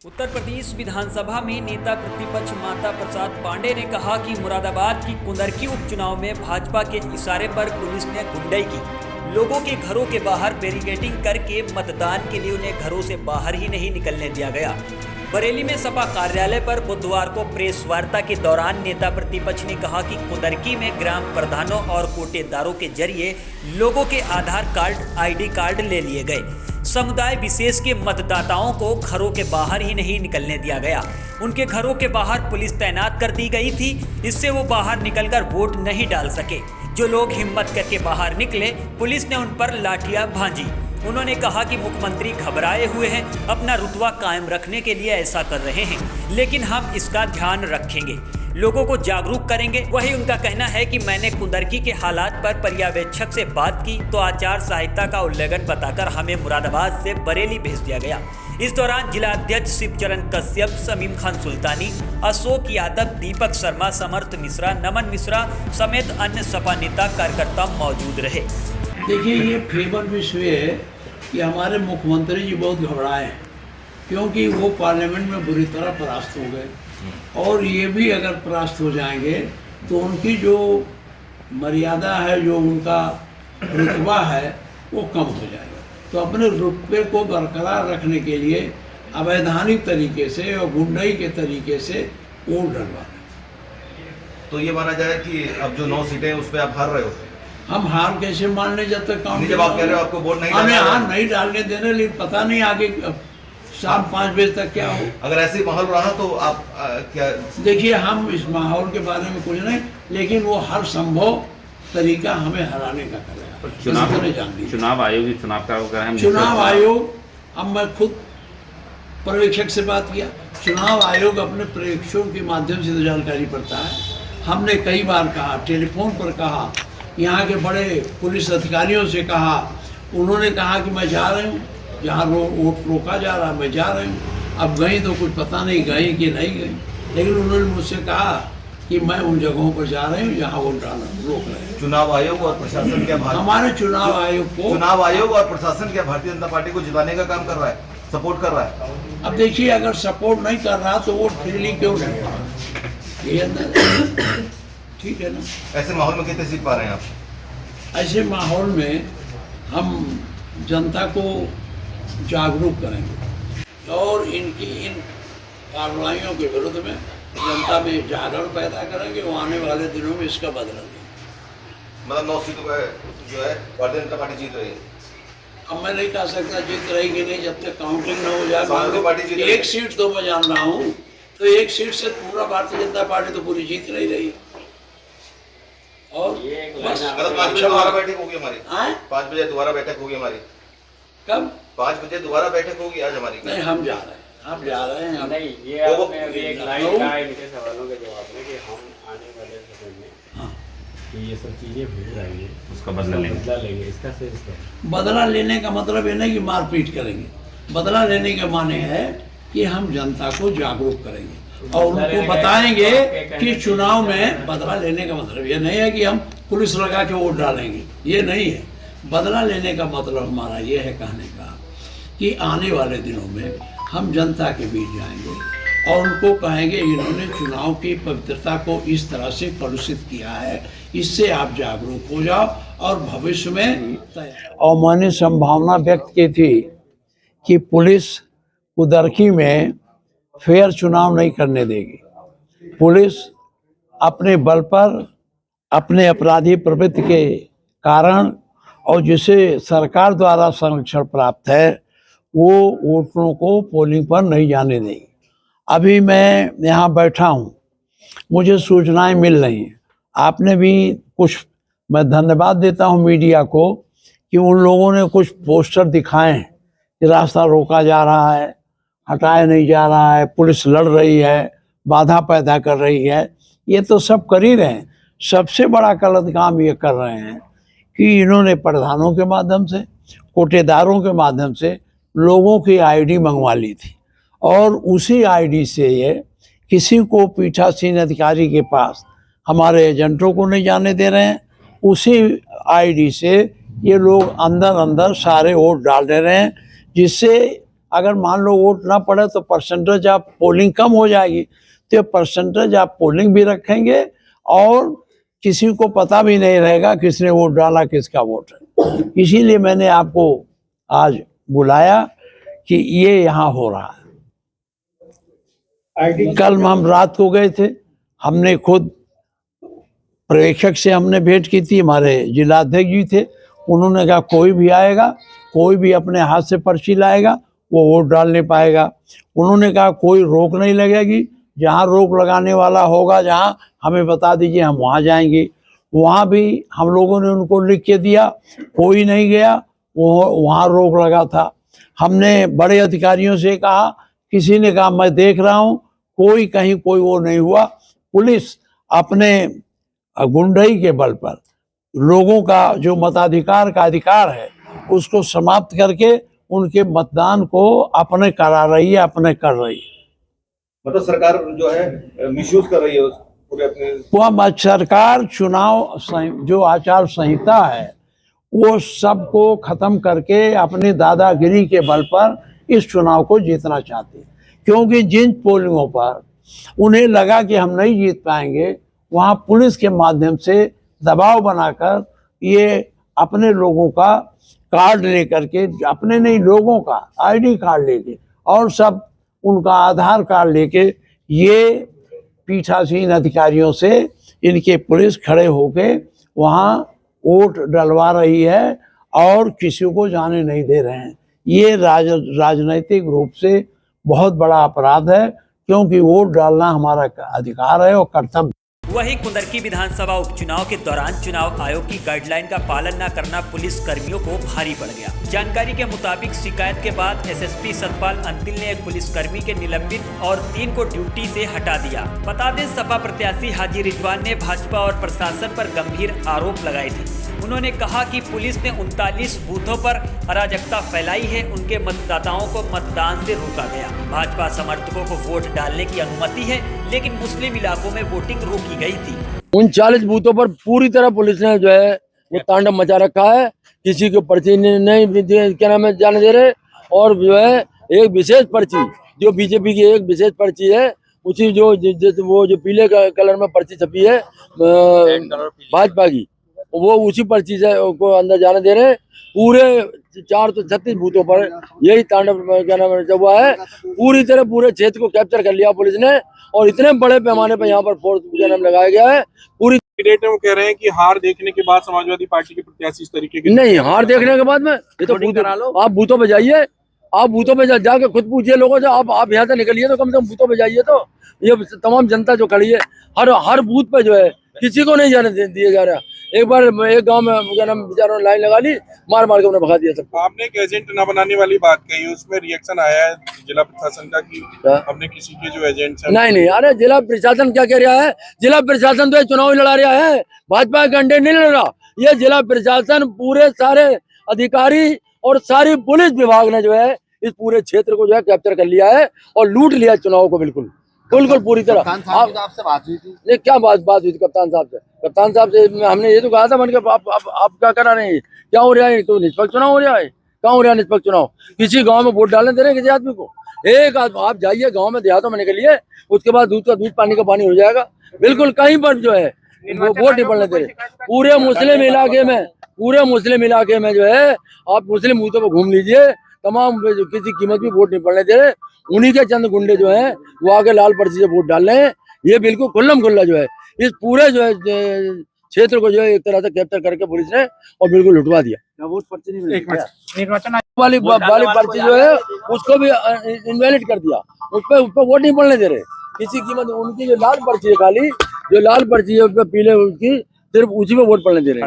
उत्तर प्रदेश विधानसभा में नेता प्रतिपक्ष माता प्रसाद पांडे ने कहा कि मुरादाबाद की कुंदरकी उपचुनाव में भाजपा के इशारे पर पुलिस ने गुंडई की। लोगों के घरों के बाहर बैरिकेडिंग करके मतदान के लिए उन्हें घरों से बाहर ही नहीं निकलने दिया गया। बरेली में सपा कार्यालय पर बुधवार को प्रेस वार्ता के दौरान नेता प्रतिपक्ष ने कहा कि कुंदरकी में ग्राम प्रधानों और कोटेदारों के जरिए लोगों के आधार कार्ड, आईडी कार्ड ले लिए गए। समुदाय विशेष के मतदाताओं को घरों के बाहर ही नहीं निकलने दिया गया। उनके घरों के बाहर पुलिस तैनात कर दी गई थी, इससे वो बाहर निकलकर वोट नहीं डाल सके। जो लोग हिम्मत करके बाहर निकले, पुलिस ने उन पर लाठियां भांजी। उन्होंने कहा कि मुख्यमंत्री घबराए हुए हैं, अपना रुतबा कायम रखने के लिए ऐसा कर रहे हैं, लेकिन हम इसका ध्यान रखेंगे, लोगों को जागरूक करेंगे। वही उनका कहना है कि मैंने कुंदरकी के हालात पर पर्यवेक्षक से बात की तो आचार संहिता का उल्लंघन बताकर हमें मुरादाबाद से बरेली भेज दिया गया। इस दौरान जिला अध्यक्ष शिवचरण कश्यप, समीम खान सुल्तानी, अशोक यादव, दीपक शर्मा, समर्थ मिश्रा, नमन मिश्रा समेत अन्य सपा नेता कार्यकर्ता मौजूद रहे। देखिए, ये फेवर विषय है कि हमारे मुख्यमंत्री जी बहुत घबराए हैं, क्योंकि वो पार्लियामेंट में बुरी तरह परास्त हो गए और ये भी अगर परास्त हो जाएंगे तो उनकी जो मर्यादा है, जो उनका रुतबा है, वो कम हो जाएगा। तो अपने रुतबे को बरकरार रखने के लिए अवैधानिक तरीके से और गुंडई के तरीके से वोट डलवा रहे। तो ये माना जाए कि अब जो 9 सीटें हैं उस पर आप हार रहे हो। हम हार कैसे मान ले जब तक काउंट। जब आप कह रहे हो आपको वोट नहीं हमें हार नहीं डालने देने, लेकिन पता नहीं आगे शाम 5 बजे तक क्या हो। अगर ऐसे माहौल रहा तो आप क्या? देखिए, हम इस माहौल के बारे में कुछ नहीं, लेकिन वो हर संभव तरीका हमें हराने का करेगा। चुनाव आयोग चुनाव आयोग, अब मैं खुद पर्यवेक्षक से बात किया, चुनाव आयोग अपने पर्यवेक्षकों के माध्यम से तो जानकारी पड़ता है। हमने कई बार कहा, टेलीफोन पर कहा, यहाँ के बड़े पुलिस अधिकारियों से कहा, उन्होंने कहा कि मैं जा रही हूँ, जहाँ वोट रोका जा रहा है मैं जा रही हूँ। अब गई तो कुछ पता नहीं गई कि नहीं गई, लेकिन उन्होंने मुझसे कहा कि मैं उन जगहों पर जा रही हूँ जहाँ वोट डालना रोक रहे हैं। चुनाव आयोग और प्रशासन क्या हमारे चुनाव आयोग और प्रशासन क्या भारतीय जनता पार्टी को जिताने का काम कर रहा है, सपोर्ट कर रहा है? अब देखिए, अगर सपोर्ट नहीं कर रहा तो वोट फ्रीली क्यों नहीं कर रहा? ठीक है ना। ऐसे माहौल में कितने सीट पा रहे हैं आप? ऐसे माहौल में हम जनता को जागरूक करेंगे और इनकी इन कार्रवाइयों के विरुद्ध में जनता में जागरण पैदा करेंगे। वो आने वाले दिनों में इसका बदला लेंगे। मतलब 9 सीटों का जो है भारतीय जनता पार्टी जीत रही है। अब मैं नहीं कह सकता जीत रही कि नहीं, जब तक काउंटिंग न हो जाए। एक सीट तो मैं जान रहा हूँ, तो एक सीट से पूरा भारतीय जनता पार्टी तो पूरी जीत नहीं रही। और बस 5 बजे दोबारा बैठक होगी हमारी। 5 बजे दोबारा बैठक होगी हमारी। कब? 5 बजे दोबारा बैठक होगी आज हमारी। नहीं, हम जा रहे हैं, हम जा रहे हैं। नहीं, ये आपने अभी एक लाइन कहा इनके सवालों के जवाब में कि हम आने वाले समय में कि ये सब चीजें भूल जाएंगे, उसका बदला लेंगे। इसका से बदला लेने का मतलब ये नहीं कि मारपीट करेंगे। बदला लेने के माने है कि हम जनता को जागरूक करेंगे और उनको बताएंगे कि चुनाव में बदला लेने का मतलब ये नहीं है कि हम पुलिस लगा के वोट डालेंगे, ये नहीं है। बदला लेने का मतलब हमारा ये है कहने का कि आने वाले दिनों में हम जनता के बीच जाएंगे और उनको कहेंगे इन्होंने चुनाव की पवित्रता को इस तरह से कलुषित किया है, इससे आप जागरूक हो जाओ और भविष्य में। और मैंने संभावना व्यक्त की थी कि पुलिस कुंदरकी में फेयर चुनाव नहीं करने देगी। पुलिस अपने बल पर, अपने अपराधी प्रवृत्ति के कारण और जिसे सरकार द्वारा संरक्षण प्राप्त है, वो वोटरों को पोलिंग पर नहीं जाने देगी। अभी मैं यहाँ बैठा हूँ, मुझे सूचनाएं मिल रही हैं। आपने भी कुछ, मैं धन्यवाद देता हूँ मीडिया को कि उन लोगों ने कुछ पोस्टर दिखाए हैं कि रास्ता रोका जा रहा है, हटाया नहीं जा रहा है, पुलिस लड़ रही है, बाधा पैदा कर रही है। ये तो सब कर ही रहे हैं। सबसे बड़ा गलत काम ये कर रहे हैं कि इन्होंने प्रधानों के माध्यम से, कोटेदारों के माध्यम से लोगों की आईडी मंगवा ली थी और उसी आईडी से ये किसी को पीठासीन अधिकारी के पास हमारे एजेंटों को नहीं जाने दे रहे हैं। उसी आईडी से ये लोग अंदर अंदर सारे वोट डाल दे रहे हैं, जिससे अगर मान लो वोट ना पड़े तो परसेंटेज ऑफ पोलिंग कम हो जाएगी, तो परसेंटेज ऑफ पोलिंग भी रखेंगे और किसी को पता भी नहीं रहेगा किसने वोट डाला, किसका वोट है। इसीलिए मैंने आपको आज बुलाया कि ये यहाँ हो रहा है। कल हम रात को गए थे, हमने खुद पर्यवेक्षक से हमने भेंट की थी, हमारे जिलाध्यक्ष जी थे, उन्होंने कहा कोई भी आएगा, कोई भी अपने हाथ से पर्ची लाएगा वो वोट डाल नहीं पाएगा। उन्होंने कहा कोई रोक नहीं लगेगी, जहाँ रोक लगाने वाला होगा जहाँ हमें बता दीजिए, हम वहाँ जाएंगे। वहाँ भी हम लोगों ने उनको लिख के दिया, कोई नहीं गया, वो वहाँ रोक लगा था। हमने बड़े अधिकारियों से कहा, किसी ने कहा मैं देख रहा हूँ, कोई कहीं कोई वो नहीं हुआ। पुलिस अपने गुंडई के बल पर लोगों का जो मताधिकार का अधिकार है उसको समाप्त करके उनके मतदान को अपने करा रही है, अपने कर रही है। मतलब सरकार जो है मिसयूज कर रही है पूरे अपने। वह सरकार चुनाव जो आचार संहिता है वो सबको खत्म करके अपनी दादागिरी के बल पर इस चुनाव को जीतना चाहती है, क्योंकि जिन पोलिंगों पर उन्हें लगा कि हम नहीं जीत पाएंगे, वहाँ पुलिस के माध्यम से दबाव बनाकर ये अपने लोगों का कार्ड लेकर के, अपने नहीं लोगों का आईडी कार्ड लेके और सब उनका आधार कार्ड लेके ये पीठासीन अधिकारियों से इनके पुलिस खड़े होके वहाँ वोट डलवा रही है और किसी को जाने नहीं दे रहे हैं। ये राजनीतिक रूप से बहुत बड़ा अपराध है, क्योंकि वोट डालना हमारा अधिकार है और कर्तव्य। वहीं कुंदरकी विधानसभा उपचुनाव के दौरान चुनाव आयोग की गाइडलाइन का पालन न करना पुलिस कर्मियों को भारी पड़ गया। जानकारी के मुताबिक शिकायत के बाद एसएसपी सतपाल अंतिल ने एक पुलिसकर्मी के निलंबित और 3 को ड्यूटी से हटा दिया। बता दें, सपा प्रत्याशी हाजी रिजवान ने भाजपा और प्रशासन पर गंभीर आरोप लगाए थे। उन्होंने कहा कि पुलिस ने 39 बूथों पर अराजकता फैलाई है, उनके मतदाताओं को मतदान से रोका गया। भाजपा समर्थकों को वोट डालने की अनुमति है, लेकिन मुस्लिम इलाकों में वोटिंग रोकी गई थी। 39 बूथों पर पूरी तरह पुलिस ने जो है वो तांडव मचा रखा है। किसी को पर्ची नहीं क्या नाम है जाने दे रहे, और जो है एक विशेष पर्ची जो बीजेपी की एक विशेष पर्ची है, उसी वो जो पीले कलर में पर्ची छपी है भाजपा की, वो उसी पर्ची से को अंदर जाने दे रहे। पूरे 436 बूथों पर यही तांडव क्या नाम हुआ है। पूरी तरह पूरे क्षेत्र को कैप्चर कर लिया पुलिस ने, और इतने बड़े पैमाने पर यहाँ पर फोर्स क्या नाम लगाया गया है। पूरी कैंडिडेट है वो कह रहे हैं कि हार देखने के बाद समाजवादी पार्टी के प्रत्याशी इस तरीके के नहीं, हार देखने के बाद में ये तो आप बूथों पे जाइए, आप बूथों पे जाके खुद पूछिए लोगों से, आप यहाँ से निकलिए तो कम से कम बूथों पे जाइए। तो ये तमाम जनता जो खड़ी है हर बूथ पे जो है किसी को नहीं जाने दिया जा रहा। एक बार एक गांव में क्या नाम बेचारों ने लाइन लगा ली, मार के उन्हें भगा दिया सब। आपने एक एजेंट न बनाने वाली बात कही, उसमें रिएक्शन आया है जिला प्रशासन का कि हमने किसी के जो एजेंट नहीं, अरे जिला प्रशासन क्या कह रहा है? जिला प्रशासन तो चुनाव लड़ा रहा है, भाजपा कैंडिडेट नहीं लड़ रहा। ये जिला प्रशासन पूरे सारे अधिकारी और सारी पुलिस विभाग ने जो है इस पूरे क्षेत्र को जो है कैप्चर कर लिया है और लूट लिया चुनाव को बिल्कुल पूरी तरह। आपसे बात हुई थी? नहीं, क्या बात हुई थी कप्तान साहब से? कप्तान साहब से हमने ये तो कहा था, आप क्या करा रहे हैं, क्या हो रहा है, तो निष्पक्ष चुनाव हो रहा है? कहाँ हो रहा है निष्पक्ष चुनाव? किसी गांव में वोट डालने दे रहे हैं किसी आदमी को? एक आप जाइए गांव में देहातों में निकलिए, उसके बाद दूध का दूध पानी का पानी हो जाएगा। बिल्कुल कहीं पर जो है वोट नहीं पड़ने दे रहे। पूरे मुस्लिम इलाके में जो है आप मुस्लिम बूथों पर घूम लीजिए, तमाम किसी कीमत भी वोट नहीं पड़ने दे रहे। उन्हीं के चंद गुंडे जो हैं वो आगे लाल पर्ची से वोट डाल रहे हैं। ये बिल्कुल खुल्लम खुल्ला जो है इस पूरे जो है क्षेत्र को जो है एक तरह से कैप्चर करके पुलिस ने और बिल्कुल लुटवा दिया। वोट पर्ची नहीं वाली पर्ची जो है उसको भी इनवैलिड कर दिया, उस पर वोट नहीं पड़ने दे रहे किसी कीमत। उनकी जो लाल पर्ची है, खाली जो लाल पर्ची है उस पर पीले, उसकी सिर्फ उसी पे वोट पड़ने दे रहे हैं।